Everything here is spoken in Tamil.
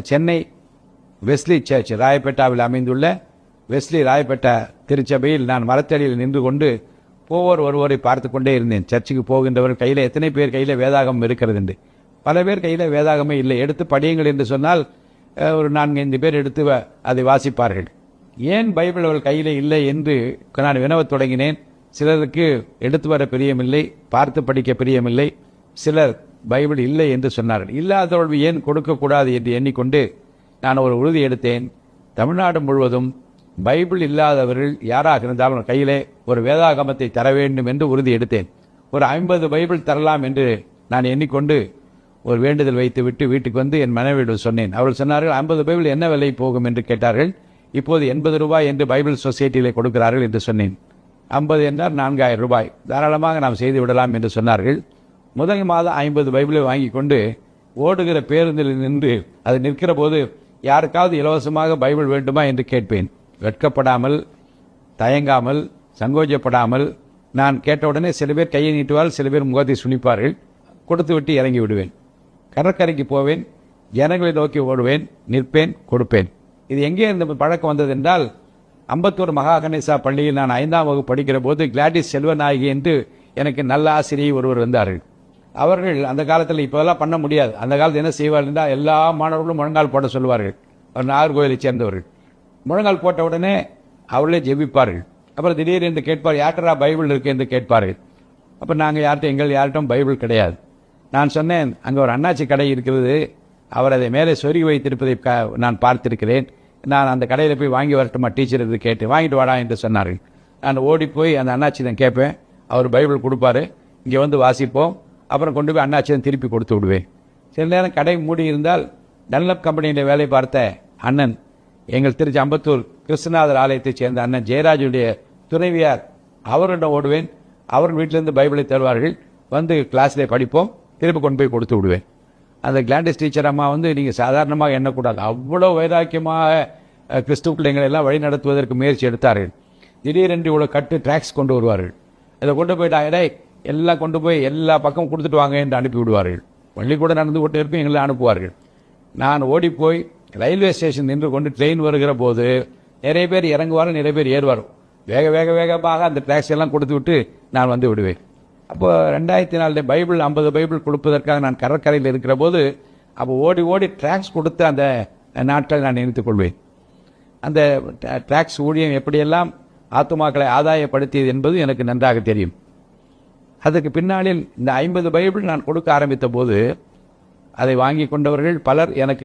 சென்னை வெஸ்லி சர்ச் ராயப்பேட்டாவில் அமைந்துள்ள வெஸ்லி ராயப்பேட்டா திருச்சபையில் நான் மரத்தடியில் நின்று கொண்டு ஒருவரை பார்த்து கொண்டே இருந்தேன். சர்ச்சுக்கு போகின்றவர் கையில் எத்தனை பேர் கையில் வேதாகம் இருக்கிறது என்று. பல பேர் கையில் வேதாகமே இல்லை. எடுத்து படியுங்கள் என்று சொன்னால் ஒரு 4-5 பேர் எடுத்து அதை வாசிப்பார்கள். ஏன் பைபிள் அவர்கள் கையில் இல்லை என்று நான் வினவத் தொடங்கினேன். சிலருக்கு எடுத்து வர பிரியமில்லை, பார்த்து படிக்க பிரியமில்லை. சிலர் பைபிள் இல்லை என்று சொன்னார்கள். இல்லாதவர்கள் ஏன் கொடுக்கக்கூடாது என்று எண்ணிக்கொண்டு நான் ஒரு உறுதி எடுத்தேன். தமிழ்நாடு முழுவதும் பைபிள் இல்லாதவர்கள் யாராக இருந்தாலும் கையிலே ஒரு வேதாகமத்தை தர வேண்டும் என்று உறுதி எடுத்தேன். ஒரு 50 பைபிள் தரலாம் என்று நான் எண்ணிக்கொண்டு ஒரு வேண்டுதல் வைத்துவிட்டு வீட்டுக்கு வந்து என் மனைவியிடம் சொன்னேன். அவர்கள் சொன்னார்கள், 50 பைபிள் என்ன விலை போகும் என்று கேட்டார்கள். இப்போது 80 ரூபாய் என்று பைபிள் சொசைட்டியிலே கொடுக்கிறார்கள் என்று சொன்னேன். 50 என்றால் 4000 ரூபாய், தாராளமாக நாம் செய்து விடலாம் என்று சொன்னார்கள். முதல் மாதம் 50 பைபிளை வாங்கி கொண்டு ஓடுகிற பேருந்தில் நின்று அது நிற்கிற போது யாருக்காவது இலவசமாக பைபிள் வேண்டுமா என்று கேட்பேன். வெட்கப்படாமல், தயங்காமல், சங்கோஜப்படாமல் நான் கேட்டவுடனே சில பேர் கையை நீட்டுவார்கள், சில பேர் முகத்தை சுனிப்பார்கள். கொடுத்து விட்டு இறங்கி விடுவேன். கடற்கரைக்கு போவேன், ஜனங்களை நோக்கி ஓடுவேன், நிற்பேன், கொடுப்பேன். இது எங்கே இந்த பழக்கம் வந்தது என்றால், அம்பத்தூர் மகா கணேசா பள்ளியில் நான் 5ஆம் வகுப்பு படிக்கிற போது கிளாடிஸ் செல்வநாயகி என்று எனக்கு நல்ல ஆசிரியை ஒருவர் வந்தார்கள். அவர்கள் அந்த காலத்தில் இப்போதெல்லாம் பண்ண முடியாது. அந்த காலத்தில் என்ன செய்வார்கள் என்றால், எல்லா மாணவர்களும் முழங்கால் போட சொல்வார்கள். அவர் நாகர்கோவிலை சேர்ந்தவர்கள். முழங்கால் போட்ட உடனே அவர்களே ஜெபிப்பார்கள். அப்புறம் திடீரென்று கேட்பார், யார்டரா பைபிள் இருக்கு என்று கேட்பார்கள். அப்போ நாங்கள் யார்கிட்டும் பைபிள் கிடையாது. நான் சொன்னேன், அங்கே ஒரு அண்ணாச்சி கடை இருக்கிறது, அவர் அதை மேலே சொருகி வைத்திருப்பதை நான் பார்த்திருக்கிறேன். நான் அந்த கடையில் போய் வாங்கி வரட்டுமா டீச்சர் என்று கேட்டு, வாங்கிட்டு வாடா என்று சொன்னார்கள். நான் ஓடி போய் அந்த அண்ணாச்சி தான் கேட்பேன். அவர் பைபிள் கொடுப்பாரு, இங்கே வந்து வாசிப்போம், அப்புறம் கொண்டு போய் அண்ணாச்சி தான் திருப்பி கொடுத்து விடுவேன். சில நேரம் கடை மூடி இருந்தால் டன்லப் கம்பெனியில் வேலை பார்த்த அண்ணன், எங்கள் திருச்சி அம்பத்தூர் கிருஷ்ணநாதர் ஆலயத்தைச் சேர்ந்த அண்ணன் ஜெயராஜுடைய துணைவியார், அவரிடம் ஓடுவேன். அவர் வீட்டிலிருந்து பைபிளை தருவார்கள். வந்து கிளாஸில் படிப்போம், திருப்பி கொண்டு போய் கொடுத்து விடுவேன். அந்த கிளாண்டிஸ் டீச்சர் அம்மா வந்து, நீங்கள் சாதாரணமாக எண்ணக்கூடாது, அவ்வளோ வைராக்கியமாக கிறிஸ்துக்குள் எங்களை எல்லாம் வழி நடத்துவதற்கு முயற்சி எடுத்தார்கள். திடீரென்று இவ்வளோ கட்டு ட்ராக்ஸ் கொண்டு வருவார்கள். இதை கொண்டு போயிட்டாங்க, எல்லாம் கொண்டு போய் எல்லா பக்கம் கொடுத்துட்டு வாங்க என்று அனுப்பி விடுவார்கள். பள்ளிக்கூடம் நடந்து கொண்டு இருக்கும், எங்களை அனுப்புவார்கள். நான் ஓடிப்போய் ரயில்வே ஸ்டேஷன் நின்று கொண்டு ட்ரெயின் வருகிற போது நிறைய பேர் இறங்குவார்கள், நிறைய பேர் ஏறுவார்கள். வேகமாக அந்த ட்ராக்ஸ் எல்லாம் கொடுத்து விட்டு நான் வந்து விடுவேன். அப்போ 2004 பைபிள் 50 பைபிள் கொடுப்பதற்காக நான் கடற்கரையில் இருக்கிற போது அப்போ ஓடி ட்ராக்ஸ் கொடுத்து அந்த நாட்களை நான் நினைத்துக் கொள்வேன். அந்த ட்ராக்ஸ் ஊழியம் எப்படியெல்லாம் ஆத்துமாக்களை ஆதாயப்படுத்தியது என்பது எனக்கு நன்றாக தெரியும். அதுக்கு பின்னாளில் இந்த 50 பைபிள் நான் கொடுக்க ஆரம்பித்த போது அதை வாங்கி கொண்டவர்கள் பலர் எனக்கு